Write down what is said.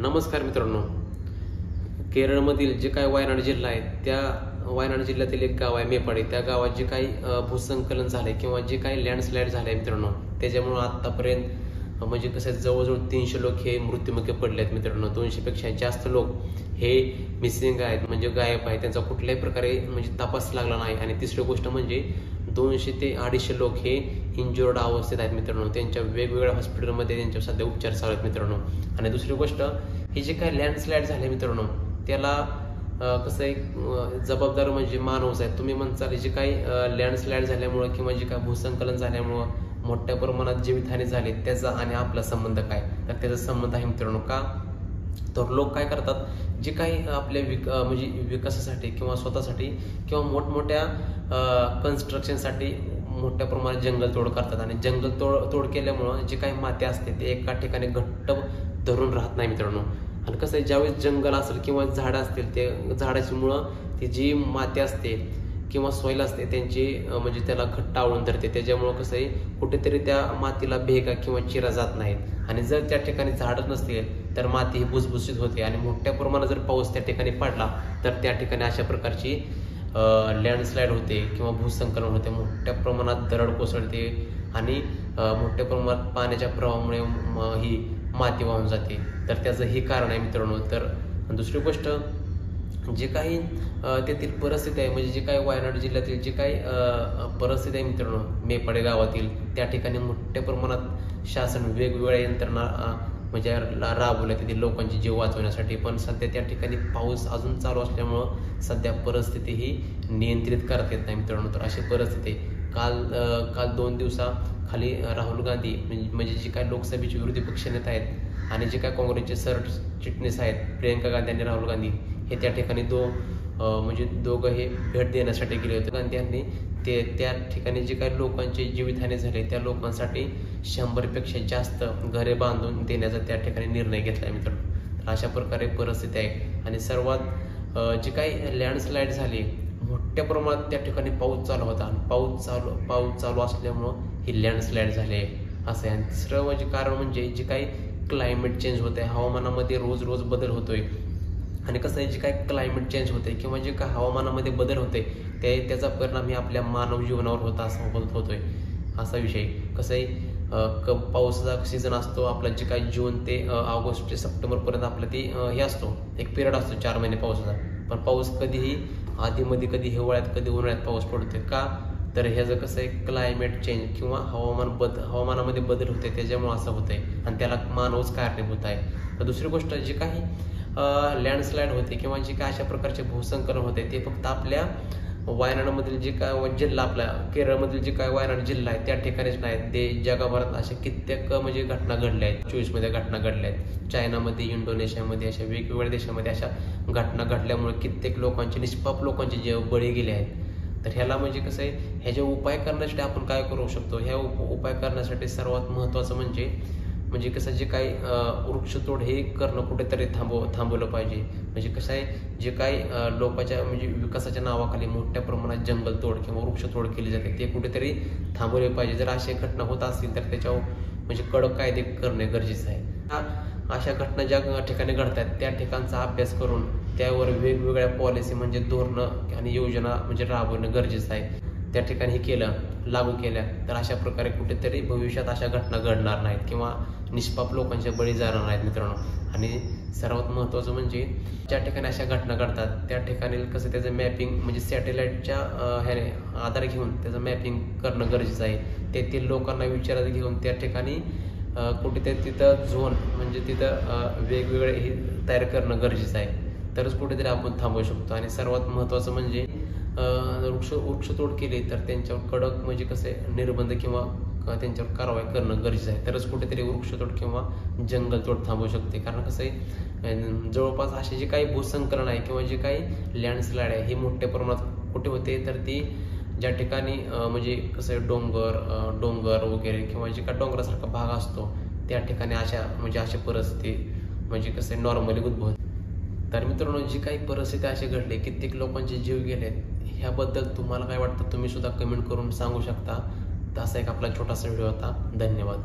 नमस्कार मित्रांनो, केरळमधील जे काही वायनाड जिल्हा आहे त्या वायनाड जिल्ह्यातील एक गाव आहे मेपाडी. त्या गावात जे काही भूसंकलन झाले किंवा जे काही लँडस्लाईड झाले मित्रांनो, त्याच्यामुळं आत्तापर्यंत म्हणजे कसं जवळजवळ 300 लोक हे मृत्युमुखी पडले आहेत मित्रांनो. 200पेक्षा जास्त लोक हे मिसिंग आहेत म्हणजे गायब आहेत, त्यांचा कुठल्याही प्रकारे म्हणजे तपास लागला नाही. आणि तिसरी गोष्ट म्हणजे 200 ते 250 लोक हे इंज्युर्ड अवस्थेत आहेत मित्रांनो. त्यांच्या वेगवेगळ्या हॉस्पिटलमध्ये त्यांच्या सध्या उपचार चालू आहेत मित्रांनो. आणि दुसरी गोष्ट, हे जे काही लँडस्लाईड झाले मित्रांनो, त्याला कसं आहे जबाबदार म्हणजे माणूस आहे. तुम्ही म्हणताल जे काही लँडस्लाईड झाल्यामुळं किंवा जे काही भूसंकलन झाल्यामुळं मोठ्या प्रमाणात जीवितहानी झाली, त्याचा आणि आपला संबंध काय? तर त्याचा संबंध आहे मित्रांनो. का तर लोक काय करतात, जे काही आपल्या म्हणजे विकासासाठी किंवा स्वतःसाठी किंवा मोठमोठ्या कन्स्ट्रक्शनसाठी मोठ्या प्रमाणात जंगलतोड करतात. आणि जंगलतोड केल्यामुळं जे काही माती असते ते एका ठिकाणी घट्ट धरून राहत नाही मित्रांनो. आणि कसं आहे, ज्यावेळेस जंगल असेल किंवा झाडं असतील, ते झाडाची मुळं ती जी माती असते किंवा सॉईल असते त्यांची म्हणजे त्याला घट्ट आवळून धरते. त्याच्यामुळं कसं आहे, कुठेतरी त्या मातीला भेगा किंवा चिरा जात नाहीत. आणि जर त्या ठिकाणी झाडच नसतील तर माती ही भुसभुशीत होते. आणि मोठ्या प्रमाणात जर पाऊस त्या ठिकाणी पडला तर त्या ठिकाणी अशा प्रकारची लँडस्लाईड होते किंवा भूसंकलन होते. मोठ्या प्रमाणात दरड कोसळते आणि मोठ्या प्रमाणात पाण्याच्या प्रवाहामुळे ही माती वाहून जाते. तर त्याचं हे कारण आहे मित्रांनो. तर दुसरी गोष्ट, जे काही तेथील परिस्थिती आहे म्हणजे जे काही वायनाड जिल्ह्यातील जे काही परिस्थिती आहे मित्रांनो, मेपाडे गावातील, त्या ठिकाणी मोठ्या प्रमाणात शासन वेगवेगळ्या यंत्रणा म्हणजे राबवल्या तेथील लोकांचे जीव वाचवण्यासाठी. पण सध्या त्या ठिकाणी पाऊस अजून चालू असल्यामुळं सध्या परिस्थिती ही नियंत्रित करता येत नाही मित्रांनो. तर अशी परिस्थिती काल 2 दिवसाखाली राहुल गांधी म्हणजे जे काही लोकसभेचे विरोधी पक्षनेते आहेत आणि जे काही काँग्रेसचे सरचिटणीस आहेत प्रियंका गांधी आणि राहुल गांधी, हे त्या ठिकाणी म्हणजे दोघं हे भेट देण्यासाठी गेले होते. गांधी यांनी त्या ठिकाणी जे काही लोकांचे जीवितहानी झाले त्या लोकांसाठी 100पेक्षा जास्त घरे बांधून देण्याचा त्या ठिकाणी निर्णय घेतला आहे मित्रांनो. तर अशा प्रकारे परिस्थिती आहे. आणि सर्वात जे काही लँडस्लाईड झाली, मोठ्या प्रमाणात त्या ठिकाणी पाऊस चालू होता आणि पाऊस चालू असल्यामुळं ही लँडस्लाईड झाली असं आहे. आणि तिसरं म्हणजे कारण म्हणजे जे काही क्लायमेट चेंज होत आहे, हवामानामध्ये रोज बदल होतोय. आणि कसं आहे, जे काही क्लायमेट चेंज होते किंवा जे काही हवामानामध्ये बदल होते त्याचा परिणाम ही आपल्या मानव जीवनावर होतोय असा विषय. कसं आहे, पावसाचा सीझन असतो आपला, जे काही जून ते ऑगस्ट ते सप्टेंबरपर्यंत आपला ती हे असतो, एक पिरियड असतो 4 महिने पावसाचा. पण पाऊस कधीही आधीमध्ये कधी हिवाळ्यात कधी उन्हाळ्यात पाऊस पडतोय. का तर ह्याचं कसं आहे, क्लायमेट चेंज किंवा हवामानामध्ये बदल होते त्याच्यामुळे असं होतंय आणि त्याला मानवच कारणीभूत आहे. तर दुसरी गोष्ट, जे काही लँडस्लाईड होते किंवा जे काय अशा प्रकारचे भूसंकलन होते ते फक्त आपल्या वायनाडमधील जे काय जिल्हा, आपल्या केरळमधील जे काय वायनाड जिल्हा आहे त्या ठिकाणीच नाहीत, ते जगभरात अशा कित्येक म्हणजे घटना घडल्या आहेत. 24मध्ये घटना घडल्या आहेत. चायनामध्ये, इंडोनेशियामध्ये, अशा वेगवेगळ्या देशामध्ये अशा घटना घडल्यामुळे कित्येक लोकांचे, निष्पाप लोकांचे जीव बळी गेले आहेत. तर ह्याला म्हणजे कसं आहे, ह्याचे उपाय करण्यासाठी आपण काय करू शकतो, ह्या उपाय करण्यासाठी सर्वात महत्त्वाचं म्हणजे कसं, जे काही वृक्षतोड हे करणं कुठेतरी थांबवलं पाहिजे. म्हणजे कसं आहे, जे काही लोकांच्या म्हणजे विकासाच्या नावाखाली मोठ्या प्रमाणात जंगलतोड किंवा वृक्षतोड केली जाते ते कुठेतरी थांबवले पाहिजे. जर अशा घटना होत असतील तर त्याच्यावर म्हणजे कडक कायदे करणे गरजेचं आहे. अशा घटना ज्या ठिकाणी घडतात त्या ठिकाणचा अभ्यास करून त्यावर वेगवेगळ्या पॉलिसी म्हणजे धोरणं आणि योजना म्हणजे राबवणं गरजेचं आहे. त्या ठिकाणी हे लागू केल्या तर अशा प्रकारे कुठेतरी भविष्यात अशा घटना घडणार नाहीत किंवा निष्पाप लोकांच्या बळी जाणार नाहीत मित्रांनो. आणि सर्वात महत्त्वाचं म्हणजे ज्या ठिकाणी अशा घटना घडतात त्या ठिकाणी कसं त्याचं मॅपिंग म्हणजे सॅटेलाईटच्या ह्याने आधार घेऊन त्याचं मॅपिंग करणं गरजेचं आहे. तेथील लोकांना विचारात घेऊन त्या ठिकाणी कुठेतरी तिथं झोन म्हणजे तिथं वेगवेगळे हे तयार करणं गरजेचं आहे. तरच कुठेतरी आपण थांबवू शकतो. आणि सर्वात महत्त्वाचं म्हणजे वृक्षतोड केली तर त्यांच्यावर कडक म्हणजे कसे निर्बंध किंवा त्यांच्यावर कारवाई करणं गरजेचं आहे. तरच कुठेतरी वृक्षतोड किंवा जंगलतोड थांबवू शकते. कारण कसं आहे, जवळपास असे जे काही भूसंकलन आहे किंवा जे काही लँडस्लाईड आहे हे मोठ्या प्रमाणात कुठे होते तर ती ज्या ठिकाणी म्हणजे कसं आहे डोंगर वगैरे किंवा जे काही डोंगरासारखा भाग असतो त्या ठिकाणी अशा परिस्थिती म्हणजे कसं आहे नॉर्मली उद्भवते. तर मित्रांनो, जी काही परिस्थिती असे घडले, कित्येक लोकांचे जीव गेले, ह्याबद्दल तुम्हाला काय वाटतं तुम्ही सुद्धा कमेंट करून सांगू शकता. तर असा एक आपला छोटासा व्हिडिओ होता. धन्यवाद.